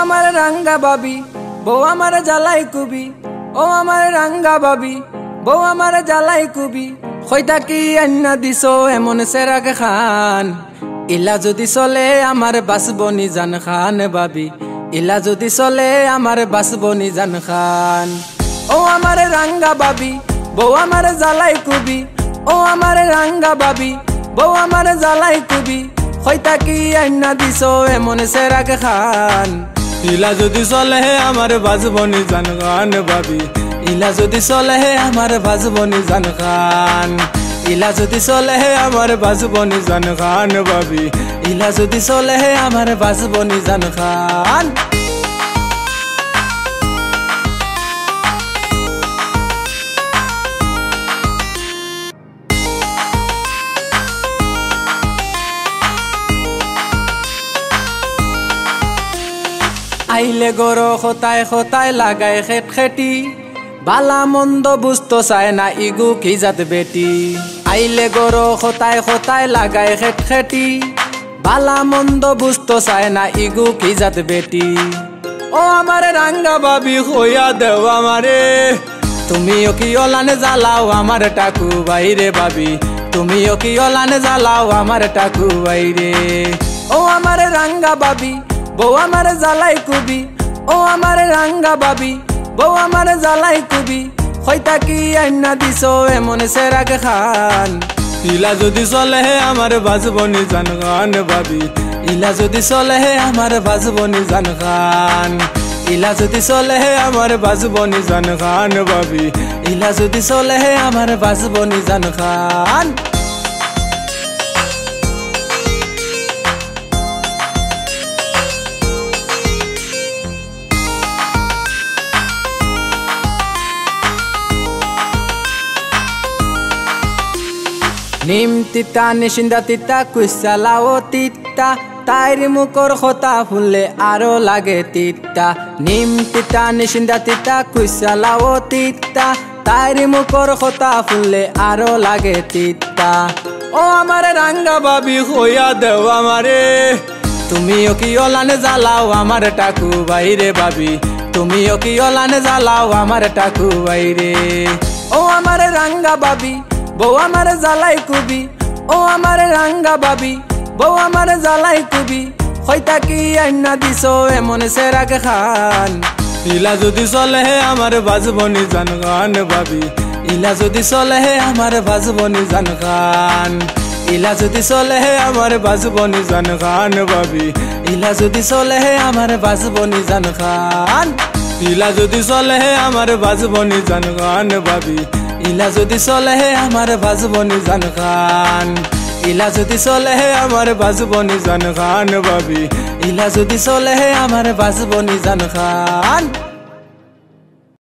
আমার রাঙ্গা বাবি বউ আমার জ্বালাই কুবি, ও আমার রাঙ্গা বাবি বউ আমার জ্বালাই কুবি। কইতা কি আন্না দিছো এমন সেরাকে খান, ইলা যদি চলে আমার বাসবনি জান খান বাবি, ইলা যদি চলে আমার বাসবনি জান খান। ও আমার রাঙ্গা বাবি বউ আমার জ্বালাই কুবি, ও আমার রাঙ্গা বাবি বউ আমার জ্বালাই কুবি। কইতা কি আন্না দিছো এমন সেরাকে খান, ইলা যদি চলে আমার বাজবনি জান খান বাবি, ইলা যদি চলে আমার বাজবনি জান খান, ইলা যদি চলে আমার বাজবনি জান খান বাবি, ইলা যদি চলে আমার বাজবনি জান খান। আইলে গরো খোতায় খোতায় লাগায় খেট খেটি, বালা মন্দ বুঝতো চায় না ইগু কি জাত বেটি। আইলে গরো খোতায় খোতায় লাগায় খেট খেটি, বালা মন্দ বুঝতো চায় না ইগু কি জাত বেটি। ও আমার রাঙ্গা বাবি হইয়া দেও আমারে, তুমিও কি ওলানে জ্বালাও আমার টাকু বাইরে বাবি, তুমিও কি ওলানে জ্বালাও আমার টাকু বাইরে। ও আমার রাঙ্গা বাবি বউ আমার জ্বালাই কুবি, ও আমার রাঙ্গা বাবি বউ আমার জ্বালাই কুবি। কইতা কি আন্না দিছো এমন সেরাকে খান, ইলা যদি চলে আমার বাজবনি জান খান বাবি, ইলা যদি চলে আমার বাজবনি জান খান, ইলা যদি চলে আমার বাজবনি জান খান বাবি, ইলা যদি চলে আমার বাজবনি জান খান। নিম তিতা নিশিন্দা তিতা কুইসালাও তিতা, তাইর মুখর খোতা ফুললে আরো লাগে তিতা। নিম তিতা নিশিন্দা তিতা কুইসালাও তিতা, তাইর মুখর খোতা ফুললে আরো লাগে তিতা। ও আমার রাঙ্গা বাবি হইয়া দেও আমারে, তুমিও কি ওলানে জ্বালাও আমার টাকু বাইরে বাবি, তুমিও কি ওলানে জ্বালাও আমার টাকু বাইরে। ও আমার রাঙ্গা বাবি বউ আমার জ্বালাই কুবি, ও আমার রাঙ্গা বাবি বউ আমার জ্বালাই কুবি। কইতা কি আন্না দিছো এমন সেরাকে খান, ইলা যদি চলে আমার বাজবনি জান খান বাবি, ইলা যদি চলে আমার বাজবনি জান খান, ইলা যদি চলে আমার বাজবনি জান খান বাবি, ইলা যদি চলে আমার বাজবনি জান খান, ইলা যদি চলে আমার বাজবনি জান খান বাবি, ইলা যদি চলে আমার বাজবনি জান খান, ইলা যদি চলে আমার বাজবনি জান খান বাবি, ইলা যদি চলে আমার বাজবনি জান খান।